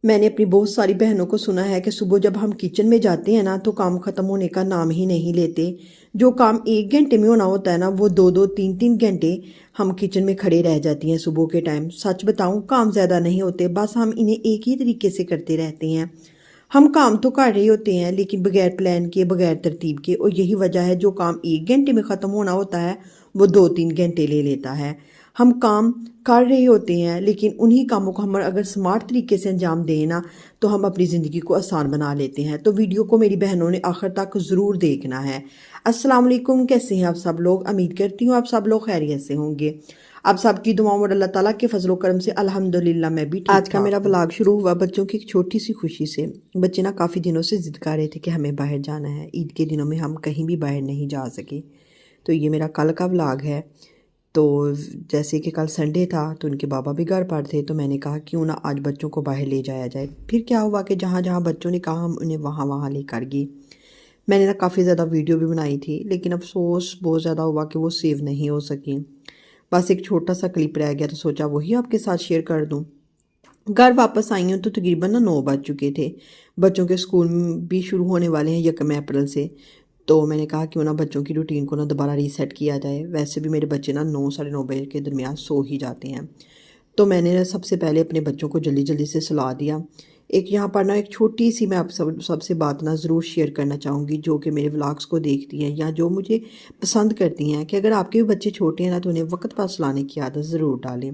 میں نے اپنی بہت ساری بہنوں کو سنا ہے کہ صبح جب ہم کچن میں جاتے ہیں نا تو کام ختم ہونے کا نام ہی نہیں لیتے۔ جو کام 1 گھنٹے میں ہونا ہوتا ہے نا وہ 2-3 گھنٹے ہم کچن میں کھڑے رہ جاتی ہیں صبح کے ٹائم۔ سچ بتاؤں کام زیادہ نہیں ہوتے، بس ہم انہیں ایک ہی طریقے سے کرتے رہتے ہیں۔ ہم کام تو کر رہے ہوتے ہیں لیکن بغیر پلان کے، بغیر ترتیب کے، اور یہی وجہ ہے جو کام 1 گھنٹے میں ختم ہونا ہوتا ہے وہ 2-3 گھنٹے لے لیتا ہے۔ ہم کام کر رہے ہوتے ہیں لیکن انہی کاموں کو ہم اگر سمارٹ طریقے سے انجام دیں نا تو ہم اپنی زندگی کو آسان بنا لیتے ہیں۔ تو ویڈیو کو میری بہنوں نے آخر تک ضرور دیکھنا ہے۔ السلام علیکم، کیسے ہیں آپ سب لوگ؟ امید کرتی ہوں آپ سب لوگ خیریت سے ہوں گے۔ آپ سب کی دعاؤں اور اللہ تعالیٰ کے فضل و کرم سے الحمدللہ میں بھی ٹھیک ٹھاک۔ آج کا میرا ولاگ شروع ہوا بچوں کی ایک چھوٹی سی خوشی سے۔ بچے نا کافی دنوں سے ضد کر رہے تھے کہ ہمیں باہر جانا ہے۔ عید کے دنوں میں ہم کہیں بھی باہر نہیں جا سکے، تو یہ میرا کل کا ولاگ ہے۔ تو جیسے کہ کل سنڈے تھا تو ان کے بابا بھی گھر پر تھے، تو میں نے کہا کیوں نہ آج بچوں کو باہر لے جایا جائے۔ پھر کیا ہوا کہ جہاں جہاں بچوں نے کہا ہم انہیں وہاں وہاں لے کر گئے۔ میں نے نا کافی زیادہ ویڈیو بھی بنائی تھی لیکن افسوس بہت زیادہ ہوا کہ وہ سیو نہیں ہو سکیں۔ بس ایک چھوٹا سا کلپ رہ گیا تو سوچا وہی آپ کے ساتھ شیئر کر دوں۔ گھر واپس آئی ہوں تو تقریباً 9 بج چکے تھے۔ بچوں کے اسکول بھی شروع ہونے والے ہیں 1 اپریل سے، تو میں نے کہا کیوں نہ بچوں کی روٹین کو دوبارہ ریسیٹ کیا جائے۔ ویسے بھی میرے بچے 9-9:30 بجے کے درمیان سو ہی جاتے ہیں، تو میں نے سب سے پہلے اپنے بچوں کو جلدی جلدی سے سلا دیا۔ ایک یہاں پر ایک چھوٹی سی میں آپ سب سے بات ضرور شیئر کرنا چاہوں گی، جو کہ میرے ولاگس کو دیکھتی ہیں یا جو مجھے پسند کرتی ہیں، کہ اگر آپ کے بھی بچے چھوٹے ہیں نا تو انہیں وقت پر سلانے کی عادت ضرور ڈالیں۔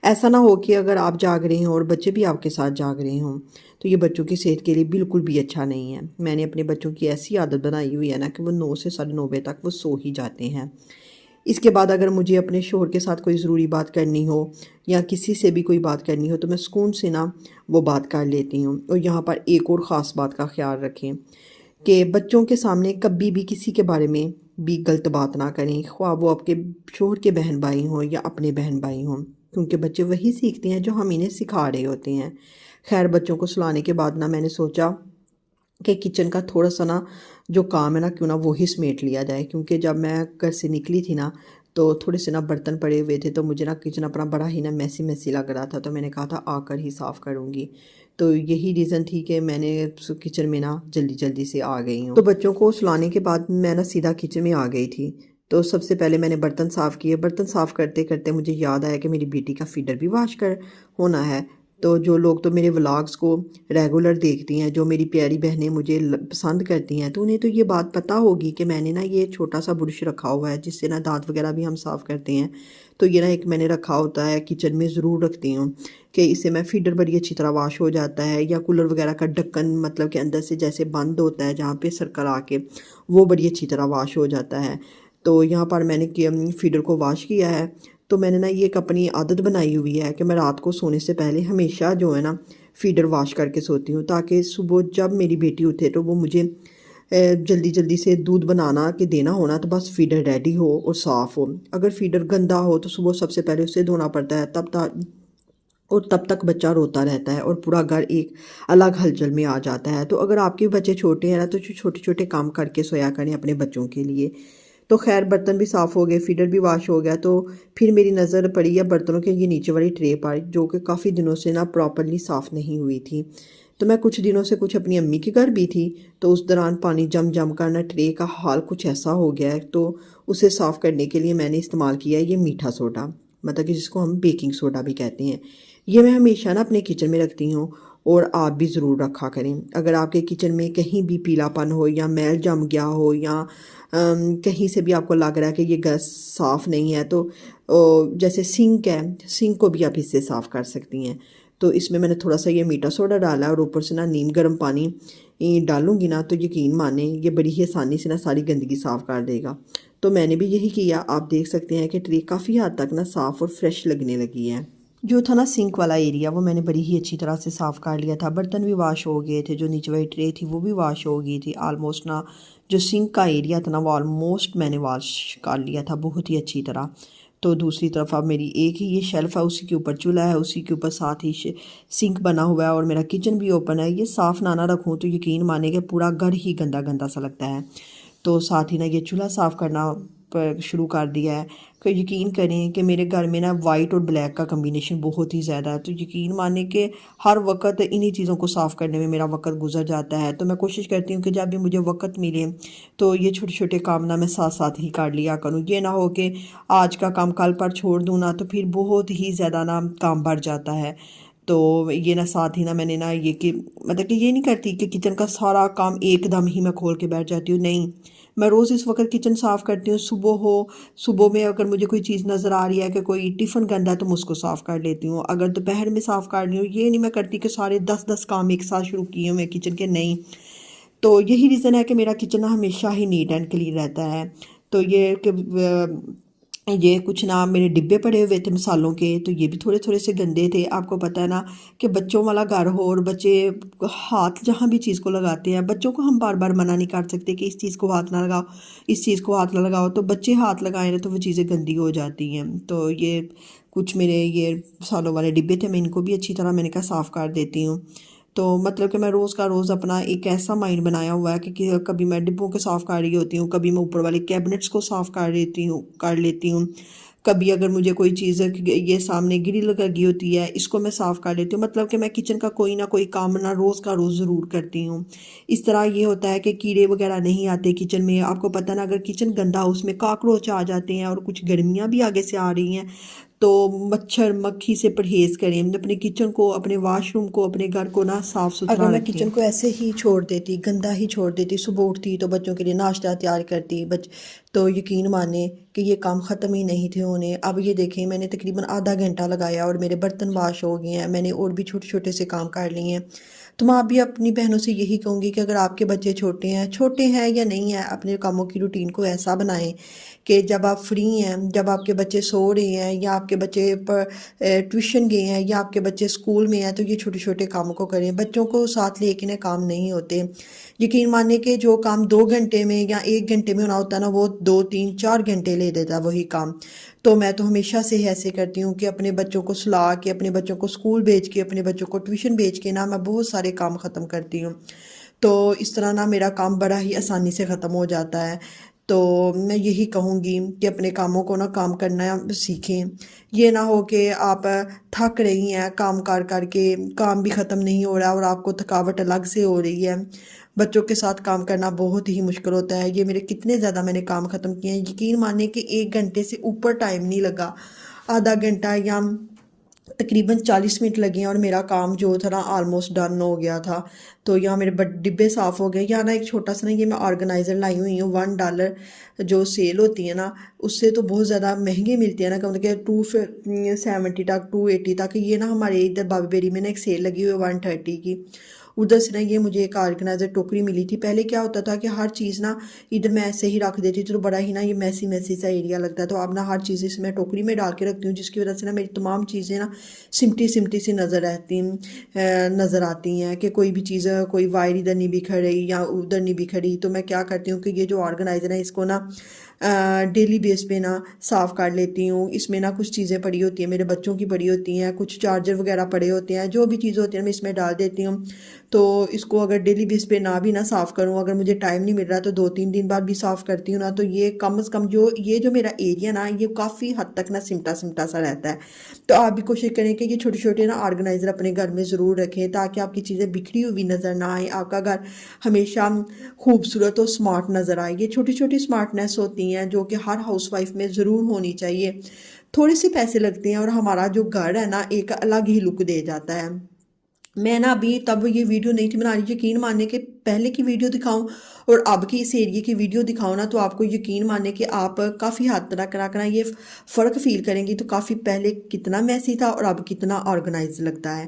ایسا نہ ہو کہ اگر آپ جاگ رہے ہوں اور بچے بھی آپ کے ساتھ جاگ رہے ہوں، تو یہ بچوں کی صحت کے لیے بالکل بھی اچھا نہیں ہے۔ میں نے اپنے بچوں کی ایسی عادت بنائی ہوئی ہے نا کہ وہ 9 سے 9:30 بجے تک وہ سو ہی جاتے ہیں۔ اس کے بعد اگر مجھے اپنے شوہر کے ساتھ کوئی ضروری بات کرنی ہو یا کسی سے بھی کوئی بات کرنی ہو تو میں سکون سے وہ بات کر لیتی ہوں۔ اور یہاں پر ایک اور خاص بات کا خیال رکھیں کہ بچوں کے سامنے کبھی بھی کسی کے بارے میں بھی غلط بات نہ کریں، خواہ وہ آپ کے شوہر کے بہن بھائی ہوں یا اپنے بہن بھائی ہوں، کیونکہ بچے وہی سیکھتے ہیں جو ہم انہیں سکھا رہے ہوتے ہیں۔ خیر بچوں کو سلانے کے بعد میں نے سوچا کہ کچن کا تھوڑا سا جو کام ہے کیوں نہ وہی سمیٹ لیا جائے، کیونکہ جب میں گھر سے نکلی تھی تو تھوڑے سے برتن پڑے ہوئے تھے، تو مجھے کچن اپنا بڑا ہی میسی لگ رہا تھا، تو میں نے کہا تھا آ کر ہی صاف کروں گی۔ تو یہی ریزن تھی کہ میں نے کچن میں جلدی جلدی سے آ گئی ہوں۔ تو بچوں کو سلانے کے بعد میں سیدھا کچن میں آ گئی تھی۔ تو سب سے پہلے میں نے برتن صاف کیے۔ برتن صاف کرتے کرتے مجھے یاد آیا کہ میری بیٹی کا فیڈر بھی واش کر ہونا ہے۔ تو جو لوگ تو میرے ولاگس کو ریگولر دیکھتی ہیں، جو میری پیاری بہنیں مجھے پسند کرتی ہیں، تو انہیں تو یہ بات پتہ ہوگی کہ میں نے یہ چھوٹا سا برش رکھا ہوا ہے جس سے دانت وغیرہ بھی ہم صاف کرتے ہیں۔ تو یہ ایک میں نے رکھا ہوتا ہے، کچن میں ضرور رکھتی ہوں کہ اس سے میں فیڈر بڑی اچھی طرح واش ہو جاتا ہے، یا کولر وغیرہ کا ڈھکن مطلب کہ اندر سے جیسے بند ہوتا ہے جہاں پہ سرکل آ کے، وہ بڑی اچھی طرح واش ہو جاتا ہے۔ تو یہاں پر میں نے فیڈر کو واش کیا ہے۔ تو میں نے یہ ایک اپنی عادت بنائی ہوئی ہے کہ میں رات کو سونے سے پہلے ہمیشہ فیڈر واش کر کے سوتی ہوں، تاکہ صبح جب میری بیٹی اٹھے تو وہ مجھے جلدی جلدی سے دودھ بنانا کہ دینا ہونا تو بس فیڈر ریڈی ہو اور صاف ہو۔ اگر فیڈر گندا ہو تو صبح سب سے پہلے اسے دھونا پڑتا ہے، تب تک بچہ روتا رہتا ہے اور پورا گھر ایک الگ ہلچل میں آ جاتا ہے۔ تو اگر آپ کے بچے چھوٹے ہیں تو چھوٹے چھوٹے کام کر کے سویا کریں اپنے بچوں کے لیے۔ تو خیر برتن بھی صاف ہو گئے، فیڈر بھی واش ہو گیا، تو پھر میری نظر پڑی ہے برتنوں کے یہ نیچے والی ٹرے پر، جو کہ کافی دنوں سے پراپرلی صاف نہیں ہوئی تھی۔ تو میں کچھ دنوں سے اپنی امی کے گھر بھی تھی، تو اس دوران پانی جم کر ٹرے کا حال کچھ ایسا ہو گیا ہے، تو اسے صاف کرنے کے لیے میں نے استعمال کیا یہ میٹھا سوڈا، مطلب کہ جس کو ہم بیکنگ سوڈا بھی کہتے ہیں۔ یہ میں ہمیشہ اپنے کچن میں رکھتی ہوں، اور آپ بھی ضرور رکھا کریں۔ اگر آپ کے کچن میں کہیں بھی پیلا پن ہو یا میل جم گیا ہو یا کہیں سے بھی آپ کو لگ رہا ہے کہ یہ گیس صاف نہیں ہے، تو جیسے سنک ہے، سنک کو بھی آپ اس سے صاف کر سکتی ہیں۔ تو اس میں نے تھوڑا سا یہ میٹھا سوڈا ڈالا ہے اور اوپر سے نیم گرم پانی ڈالوں گی تو یقین مانیں یہ بڑی ہی آسانی سے ساری گندگی صاف کر دے گا۔ تو میں نے بھی یہی کیا۔ آپ دیکھ سکتے ہیں کہ ٹرے کافی حد تک صاف اور فریش لگنے لگی ہے۔ جو تھا سنک والا ایریا وہ میں نے بڑی ہی اچھی طرح سے صاف کر لیا تھا۔ برتن بھی واش ہو گئے تھے، جو نیچے والی ٹرے تھی وہ بھی واش ہو گئی تھی آلموسٹ جو سنک کا ایریا تھا وہ آلموسٹ میں نے واش کر لیا تھا بہت ہی اچھی طرح۔ تو دوسری طرف اب میری ایک ہی یہ شیلف ہے، اسی کے اوپر چولہا ہے، اسی کے اوپر ساتھ ہی سنک بنا ہوا ہے، اور میرا کچن بھی اوپن ہے۔ یہ صاف نہ رکھوں تو یقین مانے کہ پورا گھر ہی گندا سا لگتا ہے۔ تو ساتھ ہی یہ چولہا صاف کرنا شروع کر دیا ہے کہ یقین کریں کہ میرے گھر میں نا وائٹ اور بلیک کا کمبینیشن بہت ہی زیادہ ہے، تو یقین مانیں کہ ہر وقت انہی چیزوں کو صاف کرنے میں میرا وقت گزر جاتا ہے۔ تو میں کوشش کرتی ہوں کہ جب بھی مجھے وقت ملے تو یہ چھوٹے چھوٹے کام نا میں ساتھ ساتھ ہی کر لیا کروں، یہ نہ ہو کہ آج کا کام کل پر چھوڑ دوں نا تو پھر بہت ہی زیادہ نا کام بڑھ جاتا ہے۔ تو یہ نا ساتھ ہی نا میں نے نا یہ کہ مطلب کہ یہ نہیں کرتی کہ کچن کا سارا کام ایک دم ہی میں کھول کے بیٹھ جاتی ہوں، نہیں، میں روز اس وقت کچن صاف کرتی ہوں۔ صبح میں اگر مجھے کوئی چیز نظر آ رہی ہے کہ کوئی ٹفن گندا ہے تو میں اس کو صاف کر لیتی ہوں، اگر دوپہر میں صاف کر رہی ہوں، یہ نہیں میں کرتی کہ سارے 10 کام ایک ساتھ شروع کیے ہوں میں کچن کے، نہیں۔ تو یہی ریزن ہے کہ میرا کچن ہمیشہ ہی نیٹ اینڈ کلین رہتا ہے۔ تو یہ کہ یہ کچھ نا میرے ڈبے پڑے ہوئے تھے مسالوں کے، تو یہ بھی تھوڑے تھوڑے سے گندے تھے۔ آپ کو پتہ ہے نا کہ بچوں والا گھر ہو اور بچے ہاتھ جہاں بھی چیز کو لگاتے ہیں، بچوں کو ہم بار بار منع نہیں کر سکتے کہ اس چیز کو ہاتھ نہ لگاؤ، اس چیز کو ہاتھ نہ لگاؤ، تو بچے ہاتھ لگائیں تو وہ چیزیں گندی ہو جاتی ہیں۔ تو یہ کچھ میرے یہ مسالوں والے ڈبے تھے، میں ان کو بھی اچھی طرح میں نے کہا صاف کر دیتی ہوں۔ تو مطلب کہ میں روز کا روز اپنا ایک ایسا مائنڈ بنایا ہوا ہے کہ کبھی میں ڈبوں کو صاف کر رہی ہوتی ہوں، کبھی میں اوپر والے کیبنٹس کو صاف کر لیتی ہوں، کبھی اگر مجھے کوئی چیز یہ سامنے گری لگی ہوتی ہے اس کو میں صاف کر لیتی ہوں۔ مطلب کہ میں کچن کا کوئی نہ کوئی کام نہ روز کا روز ضرور کرتی ہوں۔ اس طرح یہ ہوتا ہے کہ کیڑے وغیرہ نہیں آتے کچن میں۔ آپ کو پتہ نا اگر کچن گندا اس میں کاکروچ آ جاتے ہیں، اور کچھ گرمیاں بھی آگے سے آ رہی ہیں، تو مچھر مکھی سے پرہیز کریں، اپنے کچن کو، اپنے واش روم کو، اپنے گھر کو نا صاف ستھرا رکھیں۔ اگر میں کچن کو ایسے ہی چھوڑ دیتی، گندا ہی چھوڑ دیتی، صبح اٹھتی تو بچوں کے لیے ناشتہ تیار کرتی، تو یقین مانیں کہ یہ کام ختم ہی نہیں تھے ہونے۔ اب یہ دیکھیں میں نے تقریباً آدھا گھنٹہ لگایا اور میرے برتن واش ہو گئے ہیں، میں نے اور بھی چھوٹے چھوٹے سے کام کر لیے ہیں۔ تو میں بھی اپنی بہنوں سے یہی کہوں گی کہ اگر آپ کے بچے چھوٹے ہیں یا نہیں ہیں، اپنے کاموں کی روٹین کو ایسا بنائیں کہ جب آپ فری ہیں، جب آپ کے بچے سو رہے ہیں، یا آپ کے بچے ٹیوشن گئے ہیں، یا آپ کے بچے اسکول میں ہیں، تو یہ چھوٹے چھوٹے کاموں کو کریں۔ بچوں کو ساتھ لے کے کام نہیں ہوتے۔ یقین ماننے کہ جو کام 2 گھنٹے میں یا 1 گھنٹے میں ہونا ہوتا ہے نا، وہ 2 3 4 گھنٹے لے دیتا ہے وہی کام۔ تو میں تو ہمیشہ سے ایسے کرتی ہوں کہ اپنے بچوں کو سلا کے، اپنے بچوں کو اسکول بھیج کے، اپنے بچوں کو ٹیوشن بھیج کے نا میں بہت سارے کام ختم کرتی ہوں۔ تو اس طرح نا میرا کام بڑا ہی آسانی سے ختم ہو جاتا ہے۔ تو میں یہی کہوں گی کہ اپنے کاموں کو نا کام کرنا سیکھیں۔ یہ نہ ہو کہ آپ تھک رہی ہیں کام کر کے، کام بھی ختم نہیں ہو رہا اور آپ کو تھکاوٹ الگ سے ہو رہی ہے۔ بچوں کے ساتھ کام کرنا بہت ہی مشکل ہوتا ہے۔ یہ میرے کتنے زیادہ میں نے کام ختم کیے ہیں، یقین مانیں کہ 1 گھنٹے سے اوپر ٹائم نہیں لگا، آدھا گھنٹہ یا تقریباً 40 منٹ لگے ہیں، اور میرا کام جو تھا نا آلموسٹ ڈن ہو گیا تھا۔ تو یہاں میرے ڈبے صاف ہو گئے۔ یہاں نا ایک چھوٹا سا نا یہ میں آرگنائزر لائی ہوئی ہوں، $1 جو سیل ہوتی ہے نا، اس سے تو بہت زیادہ مہنگے ملتے ہیں نا، کہ 270 تک 280 تک۔ یہ نا ہمارے ادھر بابی بیری میں نا ایک سیل لگی ہوئی ہے 130 کی، ادھر سے نا یہ مجھے ایک آرگنائزر ٹوکری ملی تھی۔ پہلے کیا ہوتا تھا کہ ہر چیز نا ادھر میں ایسے ہی رکھ دیتی تھی، تو بڑا ہی نا یہ میسی سا ایریا لگتا ہے۔ تو اب نا ہر چیز اس میں ٹوکری میں ڈال کے رکھتی ہوں، جس کی وجہ سے نا میری تمام چیزیں نا سمٹی سی نظر آتی ہیں، کہ کوئی بھی چیز، کوئی وائر ادھر نہیں بکھر رہی یا ادھر نہیں بکھری۔ تو میں کیا کرتی ہوں کہ یہ جو آرگنائزر ہے اس کو نا ڈیلی بیس پہ نا صاف کر لیتی ہوں۔ اس میں نا کچھ چیزیں پڑی ہوتی ہیں، میرے بچوں کی پڑی ہوتی ہیں، کچھ چارجر وغیرہ پڑے ہوتے ہیں، جو بھی چیزیں ہوتی ہیں میں اس میں ڈال دیتی ہوں۔ تو اس کو اگر ڈیلی بیس پہ نہ بھی صاف کروں، اگر مجھے ٹائم نہیں مل رہا تو 2 3 دن بعد بھی صاف کرتی ہوں نا، تو یہ کم از کم جو میرا ایریا نا یہ کافی حد تک نا سمٹا سا رہتا ہے۔ تو آپ بھی کوشش کریں کہ یہ چھوٹے چھوٹے نا آرگنائزر اپنے گھر میں ضرور رکھیں، تاکہ آپ کی چیزیں بکھری ہوئی نظر نہ آئیں، آپ کا گھر ہمیشہ خوبصورت اور سمارٹ نظر آئے۔ یہ چھوٹی چھوٹی سمارٹنیس ہوتی ہیں جو کہ ہر ہاؤس وائف میں ضرور ہونی چاہیے۔ تھوڑے سے پیسے لگتے ہیں اور ہمارا جو گھر ہے نا ایک الگ ہی لک دے جاتا ہے۔ میں نا ابھی تب یہ ویڈیو نہیں تھی بنا رہی، یقین ماننے کہ پہلے کی ویڈیو دکھاؤں اور اب کی اس ایریے کی ویڈیو دکھاؤں نا، تو آپ کو یقین ماننے کہ آپ کافی حد تک نا یہ فرق فیل کریں گی۔ تو کافی پہلے کتنا میسی تھا اور اب کتنا آرگنائز لگتا ہے۔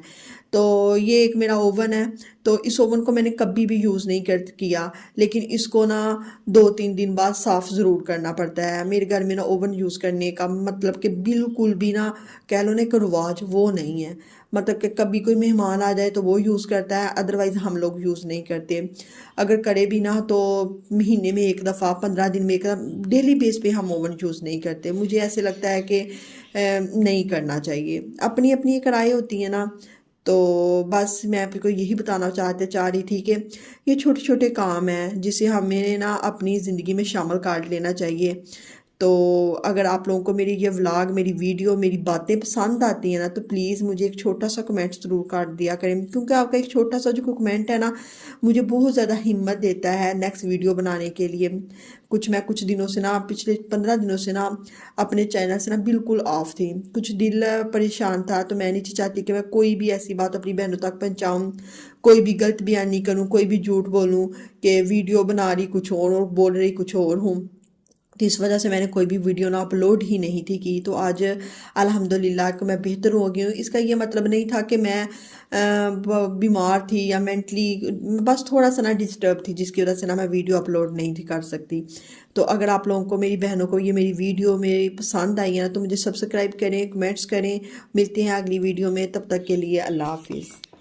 تو یہ ایک میرا اوون ہے، تو اس اوون کو میں نے کبھی بھی یوز نہیں کیا، لیکن اس کو نا 2 3 دن بعد صاف ضرور کرنا پڑتا ہے۔ میرے گھر میں نا اوون یوز کرنے کا مطلب کہ بالکل بھی نا کہہ لو نا کہ رواج وہ نہیں ہے، مطلب کہ کبھی کوئی مہمان آ جائے تو وہ یوز کرتا ہے، ادروائز ہم لوگ یوز نہیں کرتے۔ اگر کرے بھی نا تو مہینے میں 1 دفعہ، 15 دن میں 1 دفعہ، ڈیلی بیس پہ ہم اوون یوز نہیں کرتے۔ مجھے ایسے لگتا ہے کہ نہیں کرنا چاہیے، اپنی اپنی ایک رائے ہوتی ہے نا۔ تو بس میں آپ کو یہی بتانا چاہ رہی تھی کہ یہ چھوٹے چھوٹے کام ہیں جسے ہمیں نا اپنی زندگی میں شامل کر لینا چاہیے۔ تو اگر آپ لوگوں کو میری یہ ولاگ، میری ویڈیو، میری باتیں پسند آتی ہیں نا تو پلیز مجھے ایک چھوٹا سا کمنٹ ضرور کر دیا کریں، کیونکہ آپ کا ایک چھوٹا سا جو کمنٹ ہے نا مجھے بہت زیادہ ہمت دیتا ہے نیکسٹ ویڈیو بنانے کے لیے۔ میں کچھ دنوں سے نا، پچھلے 15 دنوں سے نا اپنے چینل سے نا بالکل آف تھی، کچھ دل پریشان تھا، تو میں نہیں چاہتی کہ میں کوئی بھی ایسی بات اپنی بہنوں تک پہنچاؤں، کوئی بھی غلط بیانی کروں، کوئی بھی جھوٹ بولوں کہ ویڈیو بنا رہی کچھ اور بول رہی کچھ اور ہوں۔ تو اس وجہ سے میں نے کوئی بھی ویڈیو نہ اپلوڈ ہی نہیں تھی کی۔ تو آج الحمدللہ کہ میں بہتر ہو گئی ہوں۔ اس کا یہ مطلب نہیں تھا کہ میں بیمار تھی یا مینٹلی، بس تھوڑا سا نا ڈسٹرب تھی، جس کی وجہ سے نا میں ویڈیو اپلوڈ نہیں تھی کر سکتی۔ تو اگر آپ لوگوں کو، میری بہنوں کو یہ میری ویڈیو میری پسند آئی ہے نا تو مجھے سبسکرائب کریں، کمنٹس کریں۔ ملتے ہیں اگلی ویڈیو میں، تب تک کے لیے اللہ حافظ۔